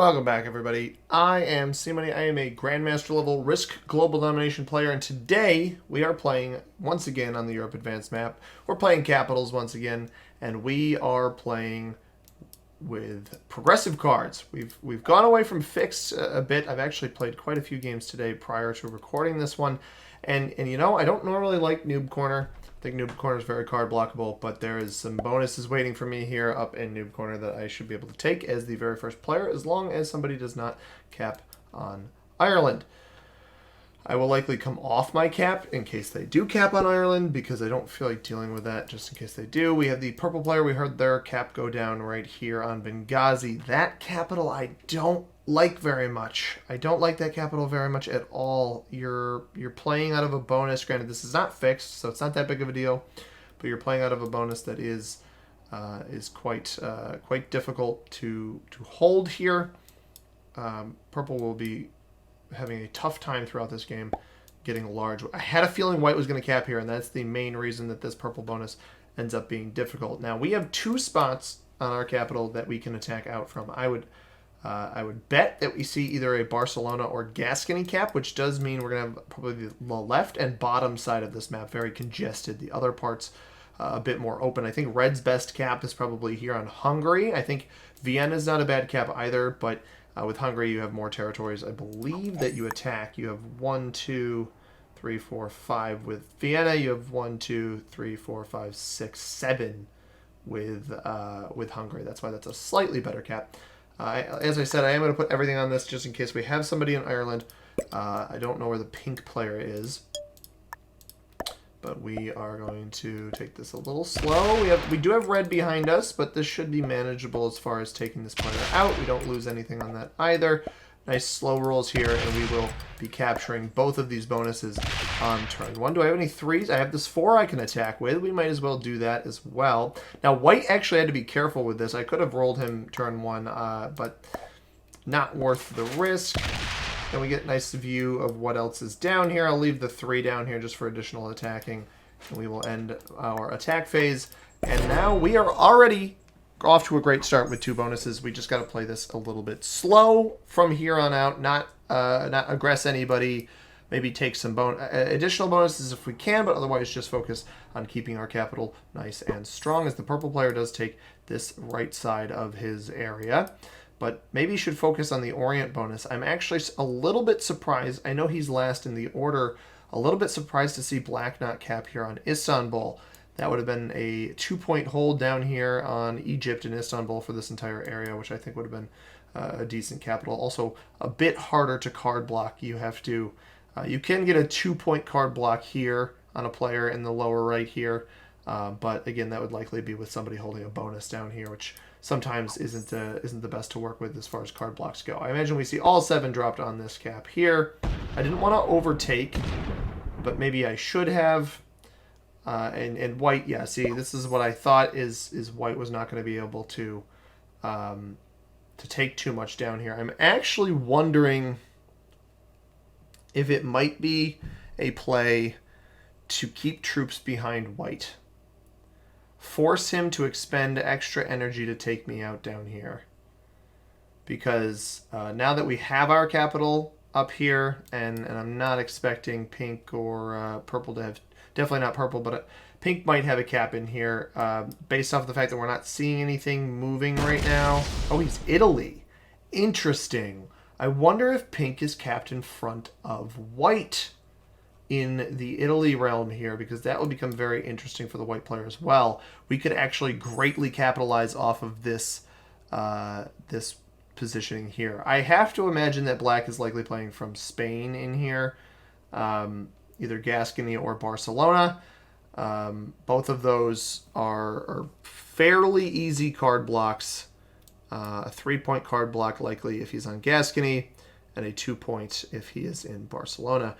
Welcome back, everybody. I am C-Money. I am a Grandmaster level Risk Global Domination player, and today we are playing once again on the Europe Advanced map. We're playing Capitals once again, and we are playing with progressive cards. We've gone away from fixed a bit. I've actually played quite a few games today prior to recording this one, and you know, I don't normally like Noob Corner. I think Noob Corner is very card blockable, but there is some bonuses waiting for me here up in Noob Corner that I should be able to take as the very first player, as long as somebody does not cap on Ireland. I will likely come off my cap in case they do cap on Ireland, because I don't feel like dealing with that just in case they do. We have the purple player. We heard their cap go down right here on Benghazi. That capital I don't like very much. I don't like that capital very much at all. You're playing out of a bonus. Granted, this is not fixed, so it's not that big of a deal, but you're playing out of a bonus that is quite difficult to hold here. Purple will be having a tough time throughout this game getting large. I had a feeling white was going to cap here, and that's the main reason that this purple bonus ends up being difficult. Now, we have two spots on our capital that we can attack out from. I would bet that we see either a Barcelona or Gascony cap, which does mean we're going to have probably the left and bottom side of this map very congested. The other parts a bit more open. I think Red's best cap is probably here on Hungary. I think Vienna's not a bad cap either, but with Hungary, you have more territories. I believe that you attack. You have 1, 2, 3, 4, 5 with Vienna. You have 1, 2, 3, 4, 5, 6, 7 with Hungary. That's why that's a slightly better cap. As I said, I am going to put everything on this just in case we have somebody in Ireland. I don't know where the pink player is, but we are going to take this a little slow. We do have red behind us, but this should be manageable as far as taking this player out. We don't lose anything on that either. Nice slow rolls here, and we will be capturing both of these bonuses on turn 1. Do I have any 3s? I have this 4 I can attack with. We might as well do that as well. Now, white actually had to be careful with this. I could have rolled him turn 1, but not worth the risk. And we get a nice view of what else is down here. I'll leave the 3 down here just for additional attacking. And we will end our attack phase. And now we are already off to a great start with 2 bonuses. We just got to play this a little bit slow from here on out. Not aggress anybody. Maybe take some additional bonuses if we can, but otherwise just focus on keeping our capital nice and strong, as the purple player does take this right side of his area. But maybe you should focus on the Orient bonus. I'm actually a little bit surprised. I know he's last in the order. A little bit surprised to see black not cap here on Istanbul. That would have been a 2-point hold down here on Egypt and Istanbul for this entire area, which I think would have been a decent capital. Also, a bit harder to card block. You have to, you can get a 2-point card block here on a player in the lower right here. But again, that would likely be with somebody holding a bonus down here, which sometimes isn't the best to work with as far as card blocks go. I imagine we see all 7 dropped on this cap here. I didn't want to overtake, but maybe I should have. And white, yeah, see, this is what I thought is white was not going to be able to take too much down here. I'm actually wondering if it might be a play to keep troops behind white. Force him to expend extra energy to take me out down here. Because now that we have our capital up here, and I'm not expecting pink or purple to have, definitely not purple, but pink might have a cap in here, based off the fact that we're not seeing anything moving right now. Oh, he's Italy. Interesting. I wonder if pink is capped in front of white in the Italy realm here, because that would become very interesting for the white player as well. We could actually greatly capitalize off of this this positioning here. I have to imagine that black is likely playing from Spain in here, either Gascony or Barcelona. Both of those are fairly easy card blocks. A 3-point card block likely if he's on Gascony, and a 2-point if he is in Barcelona.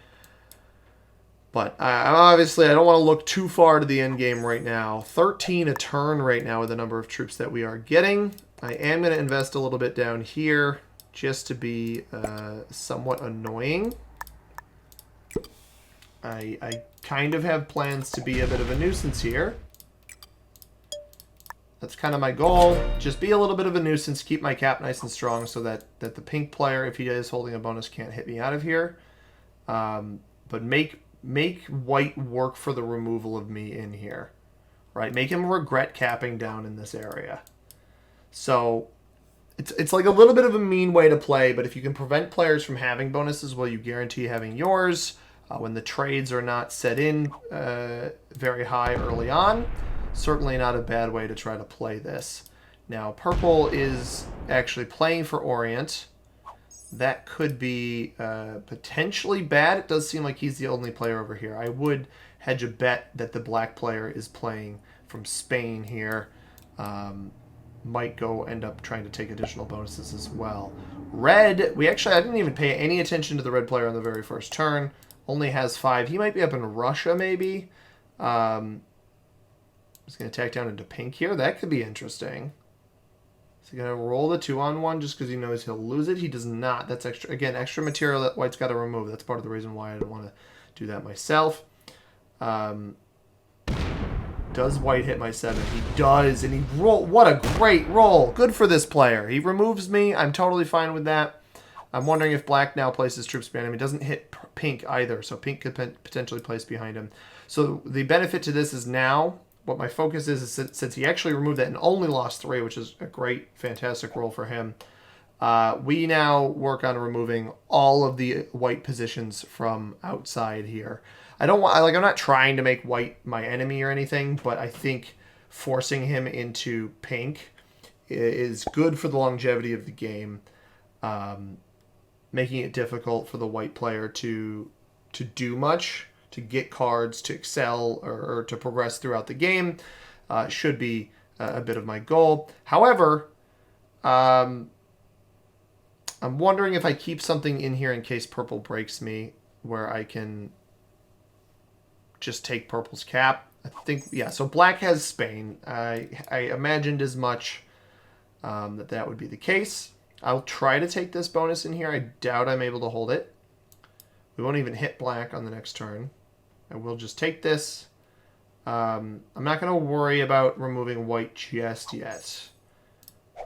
But obviously, I don't want to look too far to the end game right now. 13 a turn right now with the number of troops that we are getting. I am going to invest a little bit down here just to be somewhat annoying. I kind of have plans to be a bit of a nuisance here. That's kind of my goal. Just be a little bit of a nuisance, keep my cap nice and strong so that the pink player, if he is holding a bonus, can't hit me out of here. But make white work for the removal of me in here. Right? Make him regret capping down in this area. So it's like a little bit of a mean way to play, but if you can prevent players from having bonuses, well, you guarantee having yours. When the trades are not set in very high early on, certainly not a bad way to try to play this. Now, purple is actually playing for Orient. That could be potentially bad. It does seem like he's the only player over here. I would hedge a bet that the black player is playing from Spain here. Might go end up trying to take additional bonuses as well. Red, I didn't even pay any attention to the red player on the very first turn. Only has 5. He might be up in Russia, maybe. He's going to attack down into pink here. That could be interesting. Is he going to roll the 2-on-1 just because he knows he'll lose it? He does not. That's extra. Again, extra material that white's got to remove. That's part of the reason why I don't want to do that myself. Does white hit my 7? He does, and he roll. What a great roll. Good for this player. He removes me. I'm totally fine with that. I'm wondering if black now places troops behind him. He doesn't hit pink either, so pink could potentially place behind him. So the benefit to this is now, what my focus is since he actually removed that and only lost 3, which is a great, fantastic roll for him, we now work on removing all of the white positions from outside here. I'm not trying to make white my enemy or anything, but I think forcing him into pink is good for the longevity of the game, making it difficult for the white player to do much, to get cards, to excel, or to progress throughout the game. Should be a bit of my goal. However, I'm wondering if I keep something in here in case purple breaks me, where I can just take purple's cap. I think, yeah, so black has Spain. I imagined as much that would be the case. I'll try to take this bonus in here. I doubt I'm able to hold it. We won't even hit black on the next turn. I will just take this. I'm not going to worry about removing white just yet.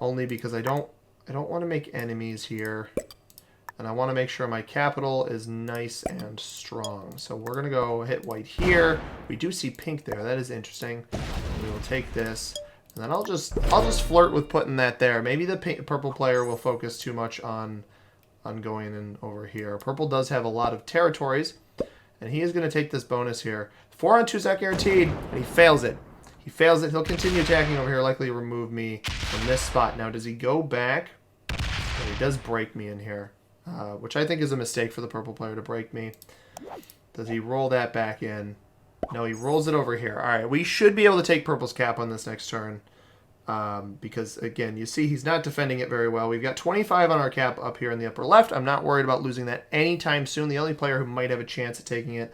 Only because I don't want to make enemies here. And I want to make sure my capital is nice and strong. So we're going to go hit white here. We do see pink there. That is interesting. We will take this. And then I'll just flirt with putting that there. Maybe the purple player will focus too much on going in over here. Purple does have a lot of territories. And he is going to take this bonus here. 4 on 2 is not guaranteed. And he fails it. He fails it. He'll continue attacking over here. Likely remove me from this spot. Now, does he go back? And he does break me in here. Which I think is a mistake for the purple player to break me. Does he roll that back in? No, he rolls it over here. All right, we should be able to take purple's cap on this next turn. Because, again, you see he's not defending it very well. We've got 25 on our cap up here in the upper left. I'm not worried about losing that anytime soon. The only player who might have a chance at taking it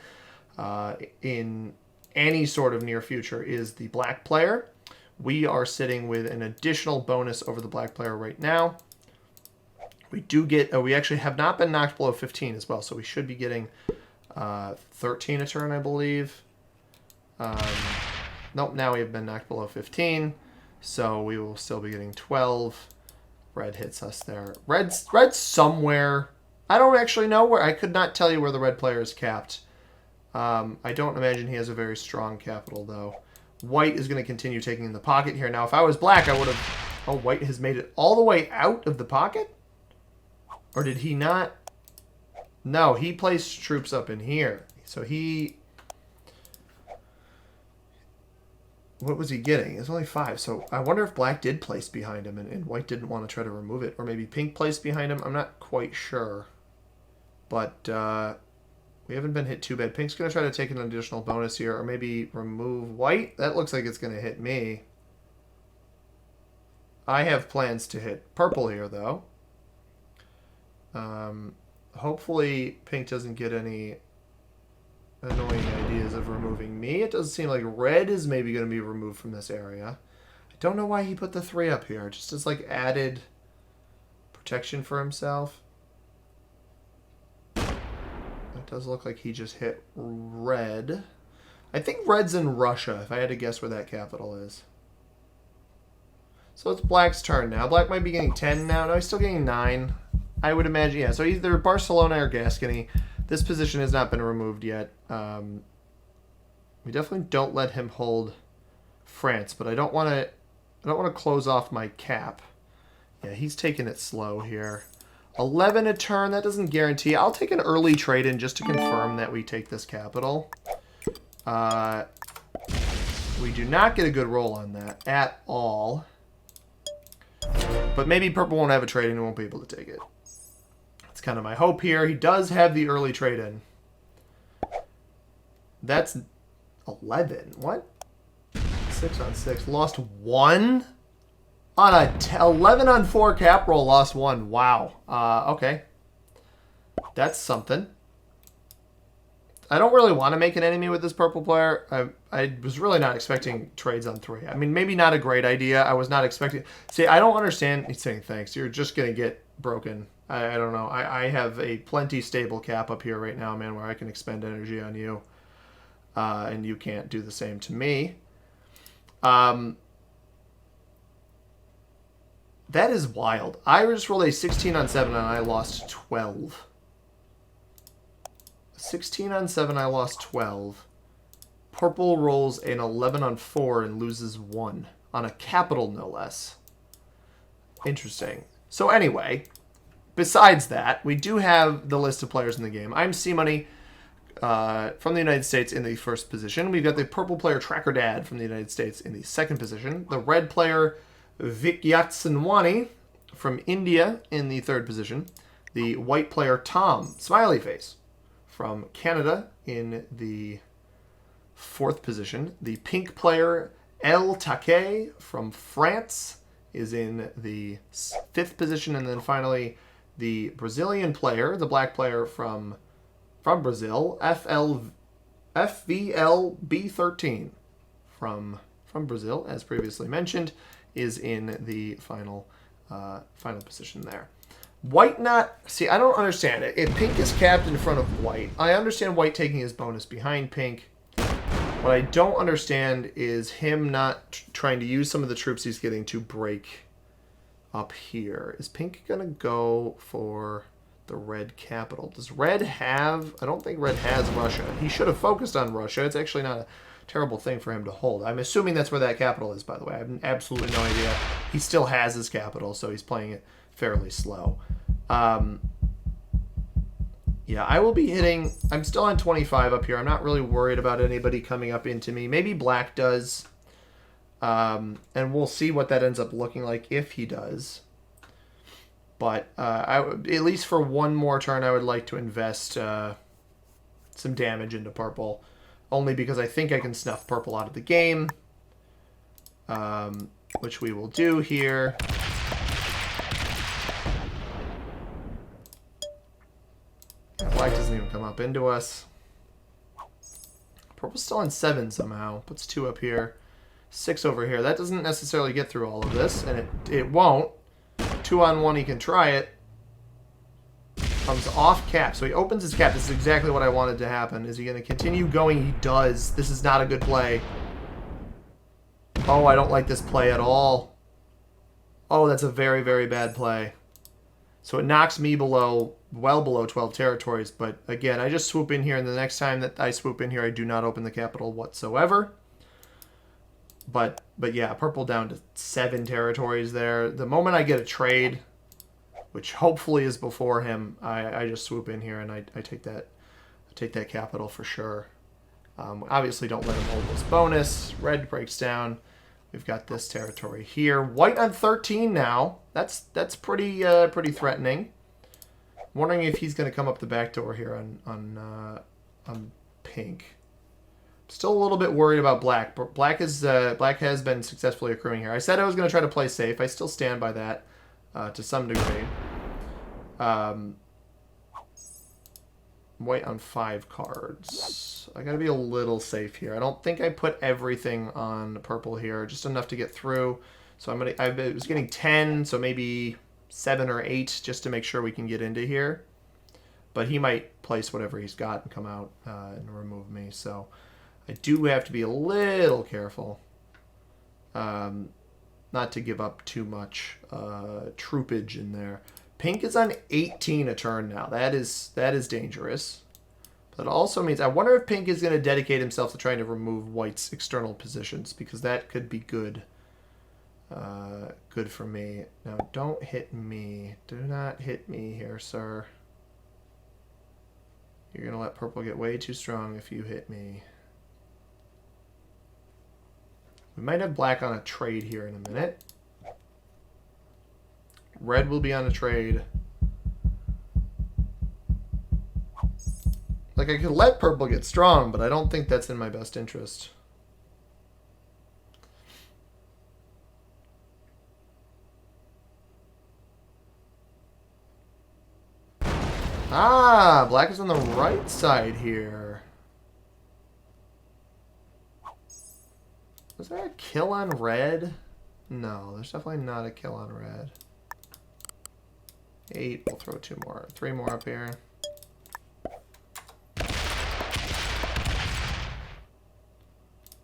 in any sort of near future is the black player. We are sitting with an additional bonus over the black player right now. We do get, we actually have not been knocked below 15 as well, so we should be getting 13 a turn, I believe. Nope, now we have been knocked below 15, so we will still be getting 12. Red hits us there. Red's somewhere. I don't actually know where. I could not tell you where the red player is capped. I don't imagine he has a very strong capital, though. White is going to continue taking in the pocket here. Now, if I was black, I would have... Oh, white has made it all the way out of the pocket? Or did he not? No, he placed troops up in here. So he... What was he getting? It's only 5. So I wonder if black did place behind him and white didn't want to try to remove it. Or maybe pink placed behind him. I'm not quite sure. But we haven't been hit too bad. Pink's going to try to take an additional bonus here. Or maybe remove white. That looks like it's going to hit me. I have plans to hit purple here, though. Hopefully pink doesn't get any annoying ideas of removing me. It does seem like red is maybe going to be removed from this area. I don't know why he put the 3 up here. Just as like added protection for himself. It does look like he just hit red. I think red's in Russia, if I had to guess where that capital is. So it's Black's turn now. Black might be getting 10 now. No, he's still getting 9. I would imagine, yeah. So either Barcelona or Gascony. This position has not been removed yet. We definitely don't let him hold France, but I don't want to close off my cap. Yeah, he's taking it slow here. 11 a turn, that doesn't guarantee. I'll take an early trade in just to confirm that we take this capital. We do not get a good roll on that at all. But maybe Purple won't have a trade and he won't be able to take it. That's kind of my hope here. He does have the early trade in. That's 11. What? 6 on 6. Lost 1? On a 11 on 4 cap roll, lost 1. Wow. Okay. That's something. I don't really want to make an enemy with this purple player. I was really not expecting trades on 3. I mean, maybe not a great idea. I was not expecting... See, I don't understand... He's saying thanks. You're just going to get broken. I don't know. I have a plenty stable cap up here right now, man, where I can expend energy on you. And you can't do the same to me. That is wild. I just rolled a 16 on 7 and I lost 12. 16 on 7, I lost 12. Purple rolls an 11 on 4 and loses 1. On a capital, no less. Interesting. So anyway, besides that, we do have the list of players in the game. I'm C-Money from the United States in the first position. We've got the purple player Tracker Dad from the United States in the second position. The red player Vikyatsanwani from India in the third position. The white player Tom Smiley Face from Canada in the fourth position. The pink player El Take from France is in the fifth position. And then finally, the Brazilian player, the black player from Brazil, FVLB13 from Brazil, as previously mentioned, is in the final position there. White not... See, I don't understand it. If pink is capped in front of white, I understand white taking his bonus behind pink. What I don't understand is him not trying to use some of the troops he's getting to break up here. Is pink going to go for the red capital? Does red have... I don't think red has Russia. He should have focused on Russia. It's actually not a terrible thing for him to hold. I'm assuming that's where that capital is, by the way. I have absolutely no idea. He still has his capital, so he's playing it fairly slow. Yeah, I will be hitting... I'm still on 25 up here. I'm not really worried about anybody coming up into me. Maybe black does. And we'll see what that ends up looking like if he does. But at least for one more turn, I would like to invest some damage into purple. Only because I think I can snuff purple out of the game. Which we will do here. Black doesn't even come up into us. Purple's still on 7 somehow. Puts 2 up here. 6 over here. That doesn't necessarily get through all of this. And it won't. 2 on 1, he can try it. Comes off cap. So he opens his cap. This is exactly what I wanted to happen. Is he going to continue going? He does. This is not a good play. Oh, I don't like this play at all. Oh, that's a very, very bad play. So it knocks me below, well below 12 territories. But again, I just swoop in here, and the next time that I swoop in here, I do not open the capital whatsoever. But yeah, purple down to 7 territories there. The moment I get a trade, which hopefully is before him, I just swoop in here and I take that capital for sure. Obviously, don't let him hold this bonus. Red breaks down. We've got this territory here. White on 13 now. That's pretty threatening. I'm wondering if he's going to come up the back door here on pink. Still a little bit worried about black. But black has been successfully accruing here. I said I was going to try to play safe. I still stand by that to some degree. White on 5 cards. I gotta be a little safe here. I don't think I put everything on purple here, just enough to get through. So I was getting 10, so maybe 7 or 8 just to make sure we can get into here. But he might place whatever he's got and come out and remove me. So I do have to be a little careful. not to give up too much troopage in there. Pink is on 18 a turn now. That is dangerous. But it also means I wonder if Pink is going to dedicate himself to trying to remove White's external positions, because that could be good. Good for me. Now, don't hit me. Do not hit me here, sir. You're going to let Purple get way too strong if you hit me. We might have Black on a trade here in a minute. Red will be on a trade. Like, I could let Purple get strong, but I don't think that's in my best interest. Ah, Black is on the right side here. Was there a kill on red? No, there's definitely not a kill on red. 8, we'll throw 2 more. 3 more up here.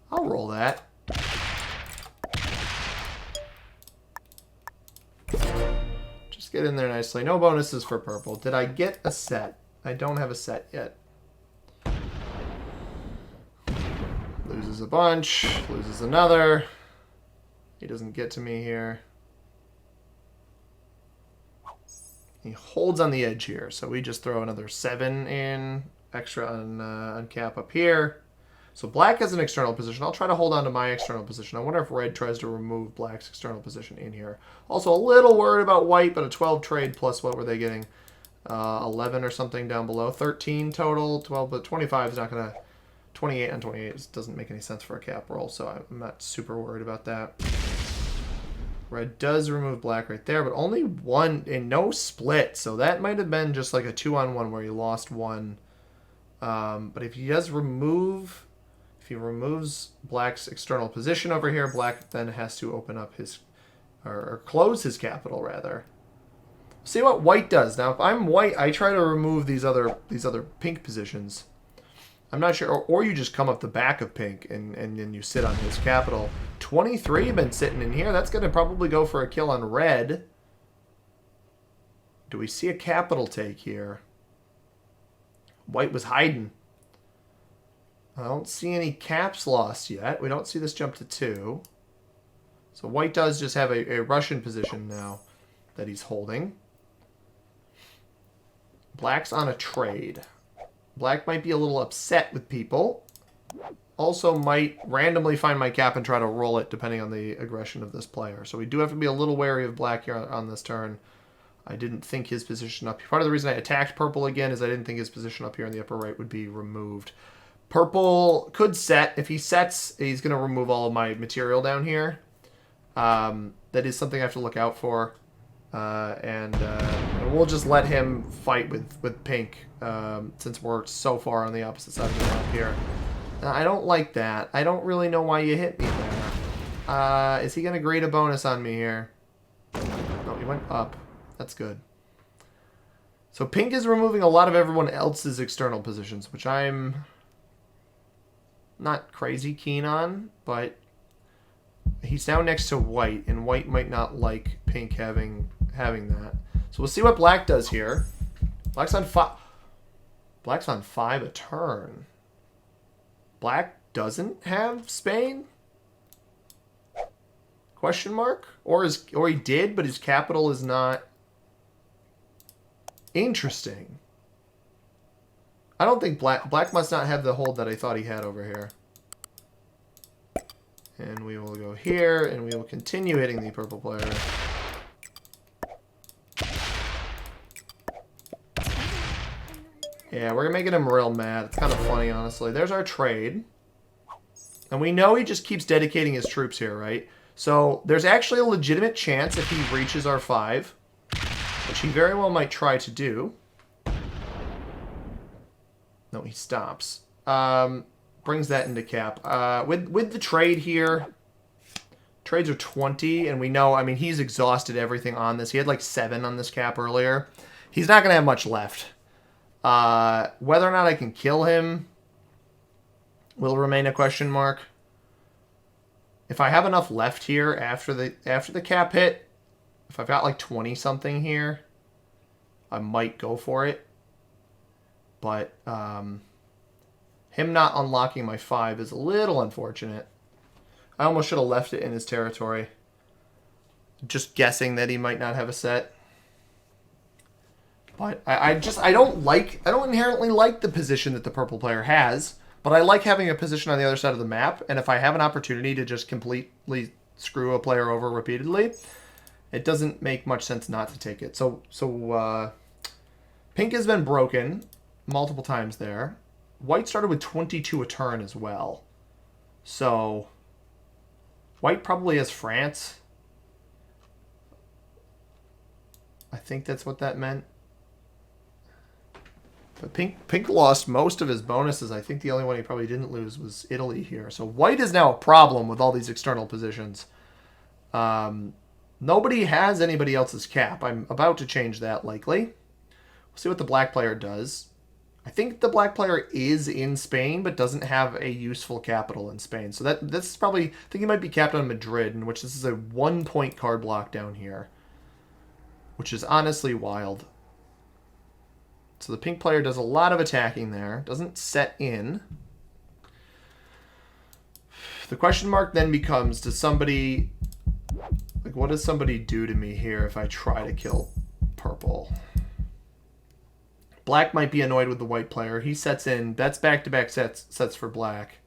I'll roll that. Just get in there nicely. No bonuses for Purple. Did I get a set? I don't have a set yet. Loses a bunch. Loses another. He doesn't get to me here. He holds on the edge here, so we just throw another 7 in. Extra on cap up here. So Black has an external position. I'll try to hold on to my external position. I wonder if Red tries to remove Black's external position in here. Also, a little worried about White, but a 12 trade plus what were they getting? 11 or something down below. 13 total. 12, but 25 is not going to... 28 on 28 doesn't make any sense for a cap roll, so I'm not super worried about that. Red does remove Black right there, but only 1 and no split. So that might have been just like a 2-on-1 where he lost 1. But if he does remove... If he removes Black's external position over here, Black then has to open up his... Or close his capital, rather. See what White does. Now, if I'm White, I try to remove these other Pink positions. I'm not sure... Or you just come up the back of Pink and then you sit on his capital. 23 been sitting in here. That's going to probably go for a kill on Red. Do we see a capital take here? White was hiding. I don't see any caps lost yet. We don't see this jump to 2. So White does just have a Russian position now that he's holding. Black's on a trade. Black might be a little upset with people. Also might randomly find my cap and try to roll it depending on the aggression of this player. So we do have to be a little wary of Black here on this turn. I didn't think his position up here. Part of the reason I attacked Purple again is I didn't think his position up here in the upper right would be removed. Purple could set. If he sets, he's going to remove all of my material down here. That is something I have to look out for. And we'll just let him fight with Pink since we're so far on the opposite side of the map here. I don't like that. I don't really know why you hit me there. Is he going to grade a bonus on me here? No, he went up. That's good. So Pink is removing a lot of everyone else's external positions, which I'm not crazy keen on, but he's now next to White, and White might not like Pink having that. So we'll see what Black does here. Black's on 5. Black's on 5 a turn. Black doesn't have Spain? Question mark? Or he did, but his capital is not. Interesting. I don't think Black must not have the hold that I thought he had over here. And we will go here, and we will continue hitting the purple player. Yeah, we're making him real mad. It's kind of funny, honestly. There's our trade. And we know he just keeps dedicating his troops here, right? So there's actually a legitimate chance if he reaches our 5, which he very well might try to do. No, he stops. Brings that into cap. With the trade here, trades are 20, and we know, I mean, he's exhausted everything on this. He had like 7 on this cap earlier. He's not going to have much left. Whether or not I can kill him will remain a question mark. if I have enough left here after the cap hit, if I've got like 20 something here, I might go for it. But him not unlocking my 5 is a little unfortunate. I almost should have left it in his territory. Just guessing that he might not have a set. But I don't inherently like the position that the purple player has, but I like having a position on the other side of the map, and if I have an opportunity to just completely screw a player over repeatedly, it doesn't make much sense not to take it. So pink has been broken multiple times there. White started with 22 a turn as well. So white probably has France. I think that's what that meant. But pink lost most of his bonuses. I think the only one he probably didn't lose was Italy here. So white is now a problem with all these external positions. Nobody has anybody else's cap. I'm about to change that likely. We'll see what the black player does. I think the black player is in Spain, but doesn't have a useful capital in Spain. So this is probably, I think he might be capped on Madrid, in which this is a 1-point card block down here, which is honestly wild. So the pink player does a lot of attacking there. Doesn't set in. The question mark then becomes, does somebody... Like, what does somebody do to me here if I try to kill purple? Black might be annoyed with the white player. He sets in. That's back-to-back sets for black.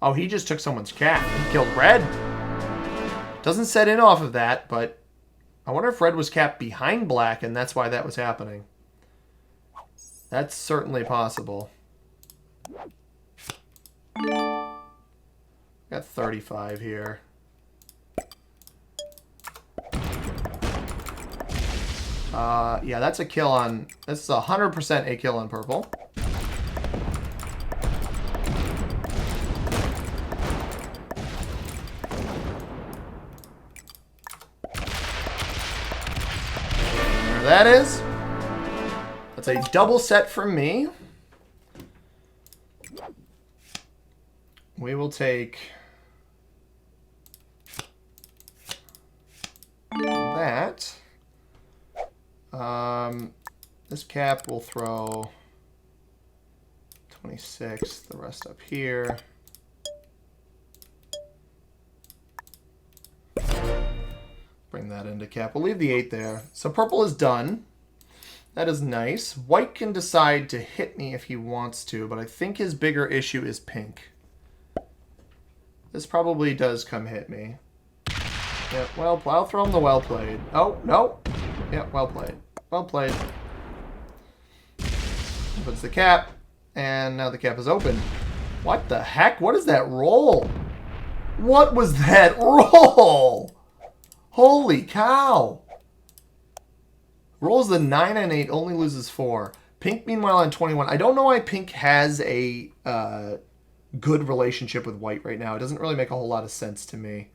Oh, he just took someone's cap. He killed red. Doesn't set in off of that, but I wonder if red was capped behind black, and that's why that was happening. That's certainly possible. Got 35 here. Yeah, that's a kill on... This is 100% a kill on purple. There that is. That's a double set for me. We will take that. This cap will throw 26, the rest up here. Bring that into cap. We'll leave the 8 there. So purple is done. That is nice. White can decide to hit me if he wants to, but I think his bigger issue is pink. This probably does come hit me. Yeah, well, I'll throw him the well played. Oh, no. Yeah, well played. Well played. Puts the cap, and now the cap is open. What the heck? What is that roll? What was that roll? Holy cow. Rolls the 9 and 8, only loses 4. Pink, meanwhile, on 21. I don't know why pink has a good relationship with white right now. It doesn't really make a whole lot of sense to me.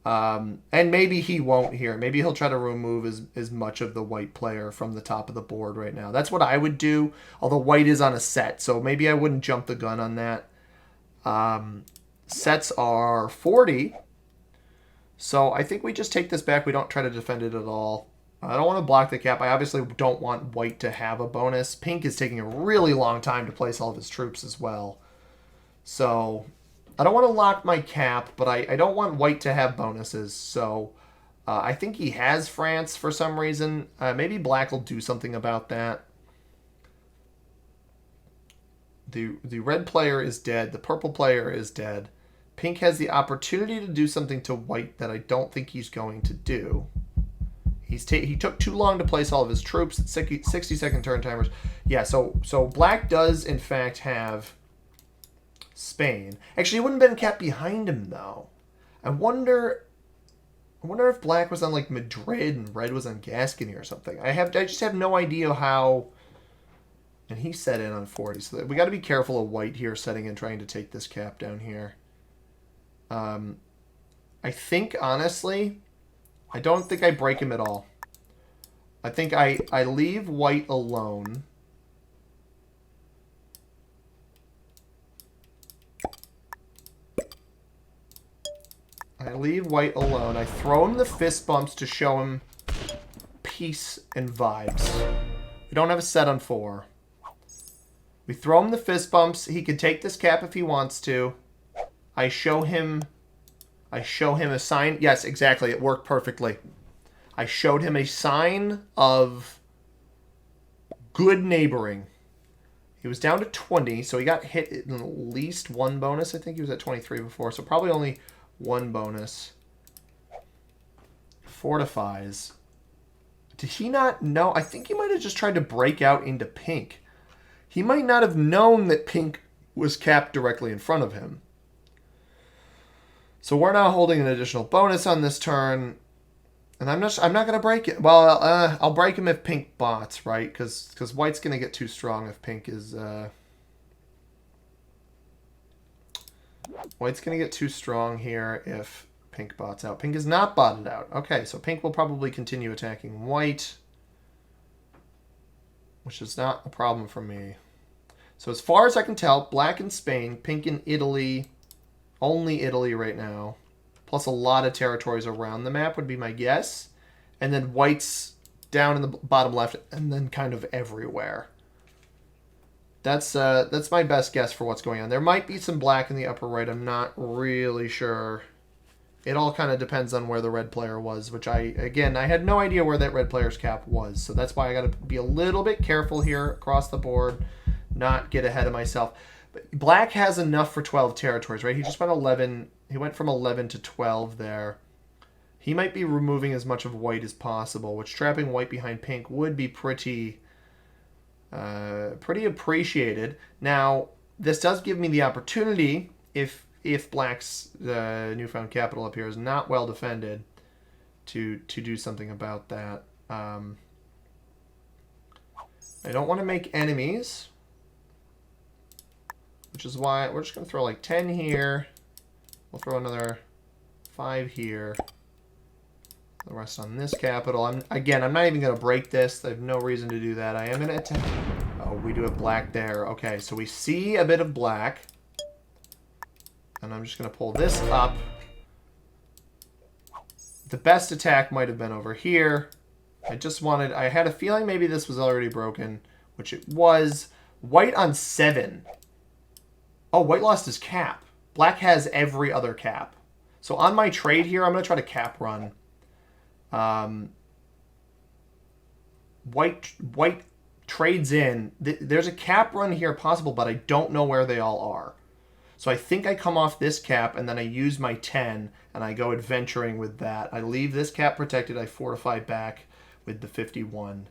And maybe he won't here. Maybe he'll try to remove as much of the white player from the top of the board right now. That's what I would do, although white is on a set, so maybe I wouldn't jump the gun on that. Sets are 40, so I think we just take this back. We don't try to defend it at all. I don't want to block the cap. I obviously don't want white to have a bonus. Pink is taking a really long time to place all of his troops as well. So I don't want to lock my cap, but I don't want white to have bonuses. So I think he has France for some reason. Maybe black will do something about that. The red player is dead. The purple player is dead. Pink has the opportunity to do something to white that I don't think he's going to do. He took too long to place all of his troops. 60-second turn timers. Yeah, so black does, in fact, have Spain. Actually, it wouldn't have been capped behind him, though. I wonder if black was on, like, Madrid and red was on Gascony or something. I just have no idea how... And he set in on 40, so we got to be careful of white here setting in, trying to take this cap down here. I think, honestly... I don't think I break him at all. I think I leave white alone. leave white alone. I throw him the fist bumps to show him peace and vibes. We don't have a set on 4. We throw him the fist bumps. He can take this cap if he wants to. I show him a sign. Yes, exactly. It worked perfectly. I showed him a sign of good neighboring. He was down to 20, so he got hit in at least 1 bonus. I think he was at 23 before, so probably only 1 bonus. Fortifies. Did he not know? I think he might have just tried to break out into pink. He might not have known that pink was capped directly in front of him. So we're now holding an additional bonus on this turn. And I'm not going to break it. Well, I'll break him if pink bots, right? Because white's going to get too strong if pink is... White's going to get too strong here if pink bots out. Pink is not botted out. Okay, so pink will probably continue attacking white, which is not a problem for me. So as far as I can tell, black in Spain, pink in Italy, only Italy right now, plus a lot of territories around the map would be my guess. And then white's down in the bottom left and then kind of everywhere. That's my best guess for what's going on. There might be some black in the upper right. I'm not really sure. It all kind of depends on where the red player was, which I had no idea where that red player's cap was. So that's why I got to be a little bit careful here across the board, not get ahead of myself. But black has enough for 12 territories, right? He just went 11. He went from 11 to 12 there. He might be removing as much of white as possible, which trapping white behind pink would be pretty appreciated. Now, this does give me the opportunity, if black's newfound capital up here is not well defended, to do something about that. I don't want to make enemies, which is why we're just going to throw like 10 here. We'll throw another 5 here. The rest on this capital. I'm not even going to break this. I have no reason to do that. I am going to attack. Oh, we do have black there. Okay, so we see a bit of black. And I'm just going to pull this up. The best attack might have been over here. I had a feeling maybe this was already broken, which it was. White on 7. Oh, white lost his cap. Black has every other cap. So on my trade here, I'm going to try to cap run. White trades in. There's a cap run here possible, but I don't know where they all are. So I think I come off this cap, and then I use my 10, and I go adventuring with that. I leave this cap protected. I fortify back with the 51.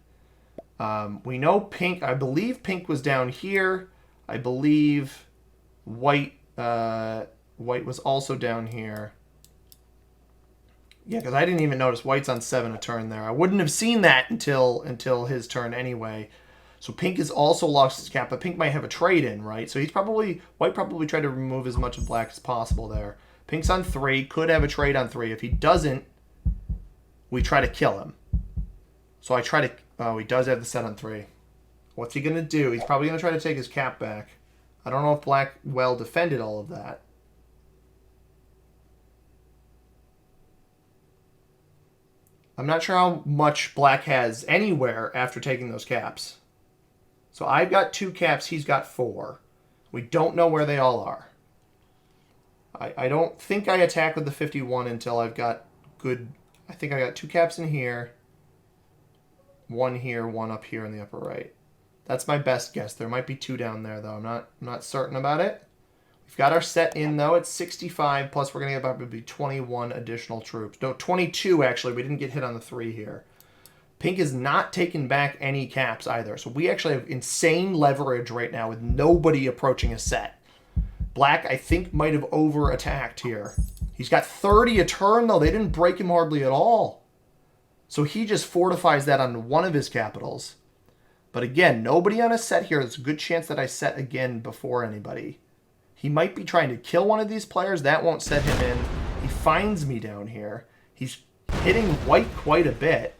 We know pink. I believe pink was down here. I believe white was also down here. Yeah, because I didn't even notice white's on 7 a turn there. I wouldn't have seen that until his turn anyway. So pink has also lost his cap, but pink might have a trade in, right? So white probably tried to remove as much of black as possible there. Pink's on 3, could have a trade on 3. If he doesn't, we try to kill him. So I try to... Oh, he does have the set on 3. What's he going to do? He's probably going to try to take his cap back. I don't know if black well defended all of that. I'm not sure how much black has anywhere after taking those caps. So I've got 2 caps, he's got 4. We don't know where they all are. I don't think I attack with the 51 until I've got good... I think I got 2 caps in here. 1 here, 1 up here in the upper right. That's my best guess. There might be 2 down there, though. I'm not certain about it. We've got our set in, though. It's 65, plus we're going to get probably 21 additional troops. No, 22, actually. We didn't get hit on the 3 here. Pink is not taking back any caps either. So we actually have insane leverage right now with nobody approaching a set. Black, I think, might have over-attacked here. He's got 30 a turn, though. They didn't break him hardly at all. So he just fortifies that on one of his capitals. But again, nobody on a set here. There's a good chance that I set again before anybody. He might be trying to kill one of these players. That won't set him in. He finds me down here. He's hitting white quite a bit.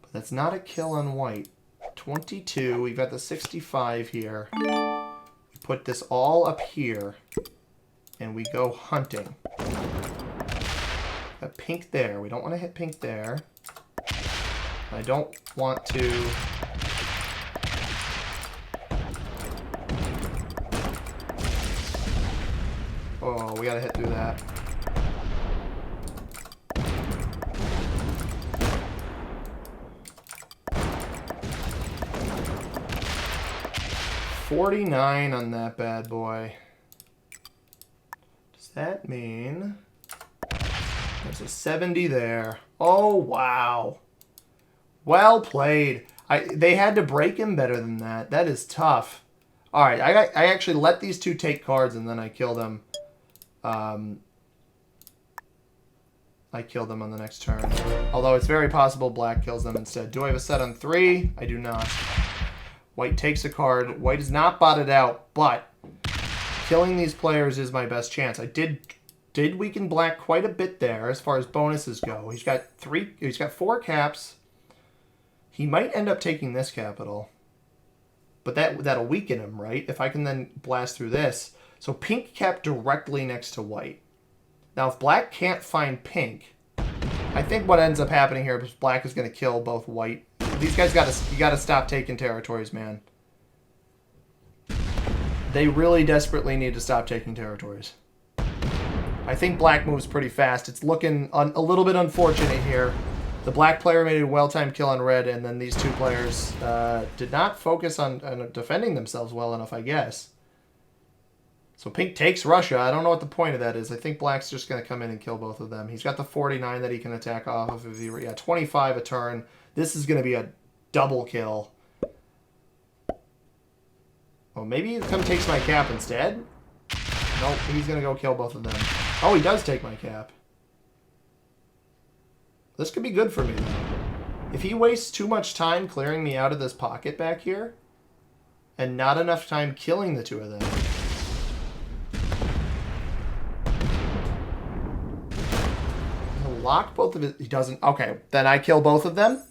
But that's not a kill on white. 22. We've got the 65 here. We put this all up here. And we go hunting. Got pink there. We don't want to hit pink there. I don't want to... Oh, we gotta hit through that. $49 on that bad boy. Does that mean there's a 70 there? Oh, wow. Well played. They had to break him better than that. That is tough. All right, I actually let these two take cards and then I killed them. I killed them on the next turn. Although it's very possible black kills them instead. Do I have a set on 3? I do not. White takes a card. White is not botted out, but killing these players is my best chance. I did weaken black quite a bit there as far as bonuses go. He's got 4 caps. He might end up taking this capital. But that'll weaken him, right? If I can then blast through this. So pink cap directly next to white. Now if black can't find pink, I think what ends up happening here is black is going to kill both white. These guys you gotta stop taking territories, man. They really desperately need to stop taking territories. I think black moves pretty fast. It's looking a little bit unfortunate here. The black player made a well-timed kill on red, and then these two players did not focus on defending themselves well enough, I guess. So pink takes Russia. I don't know what the point of that is. I think black's just going to come in and kill both of them. He's got the 49 that he can attack off of. Yeah, 25 a turn. This is going to be a double kill. Oh, maybe he takes my cap instead? Nope, he's going to go kill both of them. Oh, he does take my cap. This could be good for me, though. If he wastes too much time clearing me out of this pocket back here, and not enough time killing the two of them... He'll lock both of it. He doesn't... Okay, then I kill both of them.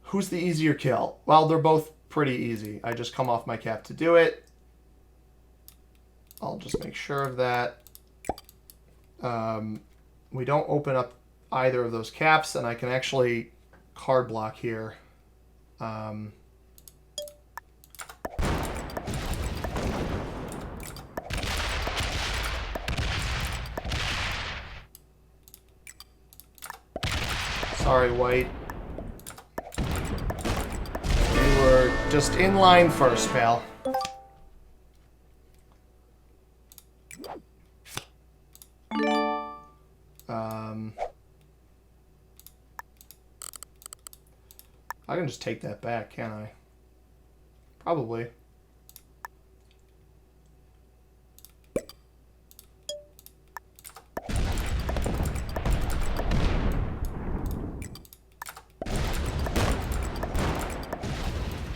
Who's the easier kill? Well, they're both pretty easy. I just come off my cap to do it. I'll just make sure of that. We don't open up either of those caps, and I can actually card block here. Sorry, white. You were just in line first, pal. I can just take that back, can't I? Probably.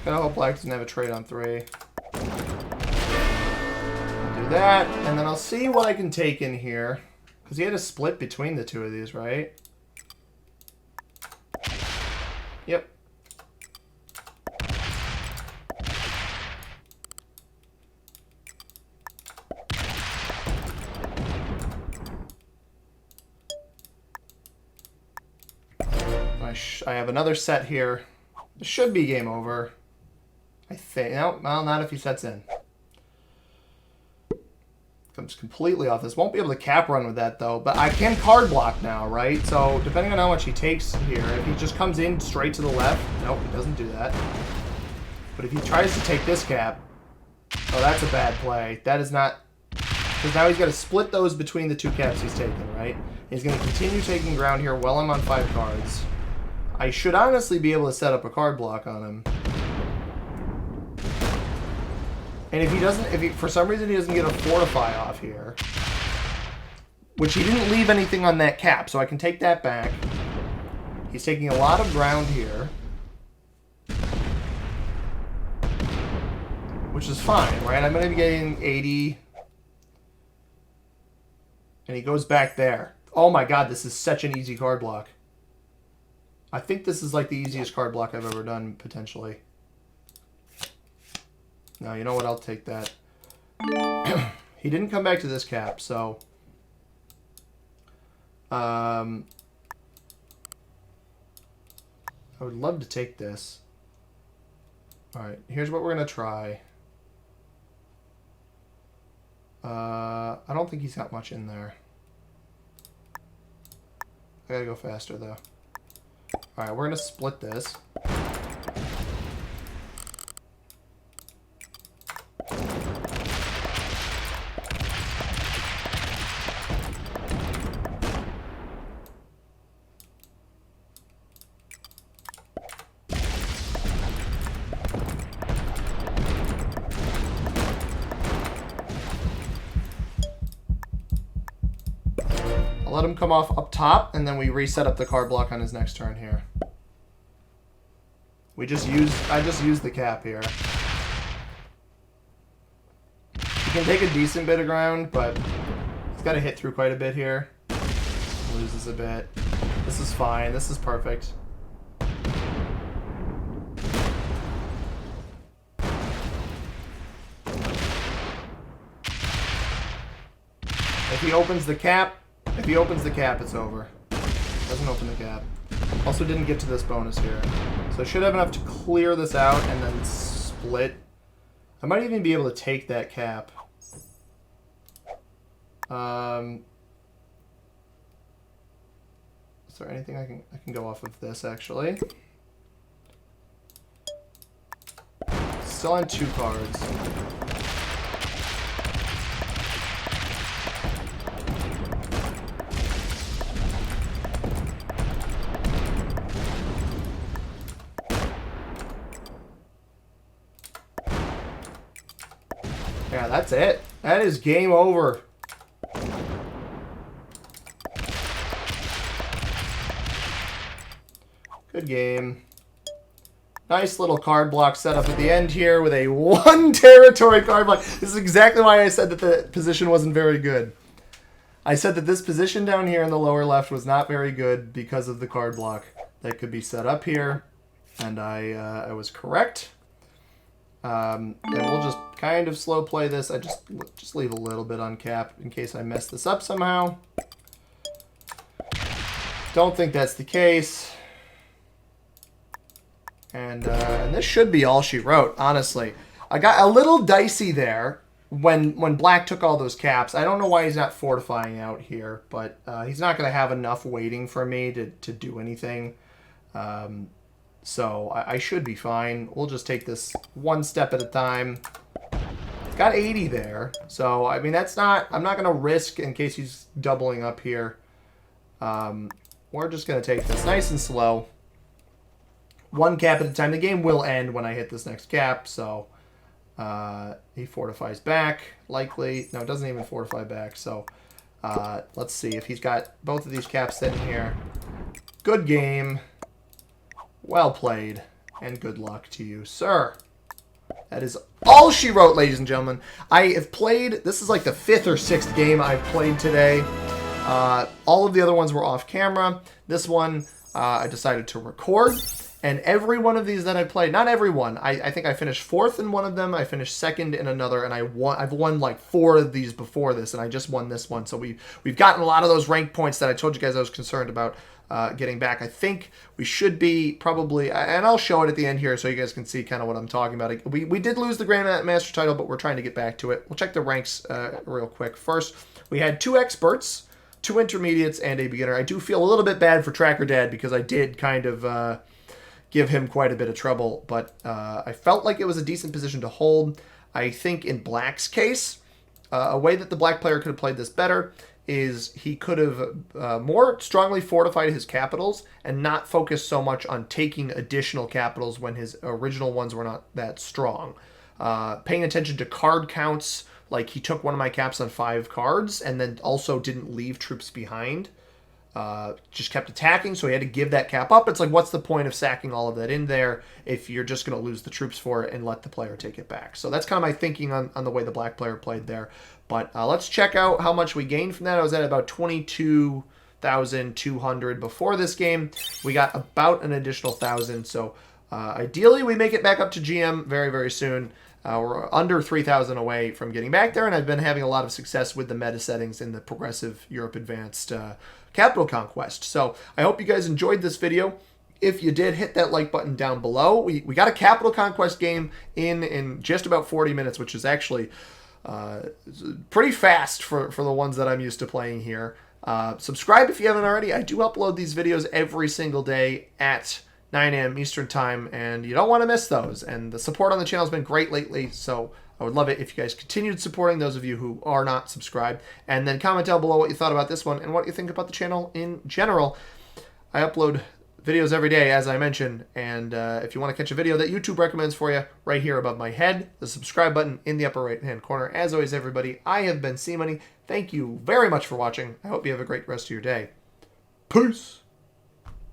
I hope black doesn't have a trade on 3. I'll do that, and then I'll see what I can take in here. Because he had a split between the two of these, right? Yep. I have another set here. This should be game over. I think. No, well, not if he sets in. Comes completely off this. Won't be able to cap run with that, though. But I can card block now, right? So, depending on how much he takes here, if he just comes in straight to the left... Nope, he doesn't do that. But if he tries to take this cap... Oh, that's a bad play. That is not... Because now he's got to split those between the two caps he's taking, right? He's going to continue taking ground here while I'm on 5 cards. I should honestly be able to set up a card block on him. And if he doesn't, for some reason he doesn't get a fortify off here, which he didn't leave anything on that cap, so I can take that back. He's taking a lot of ground here, which is fine, right? I'm going to be getting 80, and he goes back there. Oh my god, this is such an easy card block. I think this is like the easiest card block I've ever done, potentially. No, you know what? I'll take that. He didn't come back to this cap, so... I would love to take this. Alright, here's what we're going to try. I don't think he's got much in there. I gotta go faster, though. Alright, we're going to split this. Let him come off up top, and then we reset up the card block on his next turn here. I just used the cap here. He can take a decent bit of ground, but he's got to hit through quite a bit here. Loses a bit. This is fine. This is perfect. If he opens the cap, it's over. Doesn't open the cap. Also didn't get to this bonus here. So I should have enough to clear this out and then split. I might even be able to take that cap. Is there anything I can go off of this actually? Still on 2 cards. Yeah, that's it. That is game over. Good game. Nice little card block setup at the end here with a 1 territory card block. This is exactly why I said that the position wasn't very good. I said that this position down here in the lower left was not very good because of the card block that could be set up here. And I was correct. And we'll just kind of slow play this. I just leave a little bit uncapped in case I mess this up somehow. Don't think that's the case. And this should be all she wrote, honestly. I got a little dicey there when Black took all those caps. I don't know why he's not fortifying out here, but he's not going to have enough waiting for me to do anything. So I should be fine. We'll just take this one step at a time. Got 80 there. So, I mean, that's not... I'm not going to risk in case he's doubling up here. We're just going to take this nice and slow. 1 cap at a time. The game will end when I hit this next cap. So, he fortifies back, likely. No, it doesn't even fortify back. So, let's see if he's got both of these caps sitting here. Good game. Well played, and good luck to you, sir. That is all she wrote, ladies and gentlemen. I have played, this is like the 5th or 6th game I've played today. All of the other ones were off camera. This one, I decided to record. And every one of these that I played, not every one, I think I finished 4th in one of them, I finished 2nd in another, and I've won like 4 of these before this, and I just won this one. So we've gotten a lot of those rank points that I told you guys I was concerned about getting back. I think we should be probably, and I'll show it at the end here so you guys can see kind of what I'm talking about. We did lose the Grandmaster title, but we're trying to get back to it. We'll check the ranks real quick. First, we had 2 experts, 2 intermediates, and a beginner. I do feel a little bit bad for Tracker Dad because I did kind of give him quite a bit of trouble, but I felt like it was a decent position to hold. I think in Black's case, a way that the Black player could have played this better is he could have more strongly fortified his capitals and not focused so much on taking additional capitals when his original ones were not that strong. Paying attention to card counts, like he took one of my caps on 5 cards and then also didn't leave troops behind. Just kept attacking, so he had to give that cap up. It's like, what's the point of sacking all of that in there if you're just going to lose the troops for it and let the player take it back? So that's kind of my thinking on the way the Black player played there. But let's check out how much we gained from that. I was at about 22,200 before this game. We got about an additional 1,000, so Ideally, we make it back up to GM very, very soon. We're under 3,000 away from getting back there, and I've been having a lot of success with the meta settings in the Progressive Europe Advanced Capital Conquest. So I hope you guys enjoyed this video. If you did, hit that like button down below. We got a Capital Conquest game in just about 40 minutes, which is actually pretty fast for the ones that I'm used to playing here. Subscribe if you haven't already. I do upload these videos every single day at 9 a.m. Eastern Time, and you don't want to miss those. And the support on the channel has been great lately, so I would love it if you guys continued supporting those of you who are not subscribed. And then comment down below what you thought about this one and what you think about the channel in general. I upload videos every day, as I mentioned, and if you want to catch a video that YouTube recommends for you, right here above my head, the subscribe button in the upper right-hand corner. As always, everybody, I have been C-Money. Thank you very much for watching. I hope you have a great rest of your day. Peace!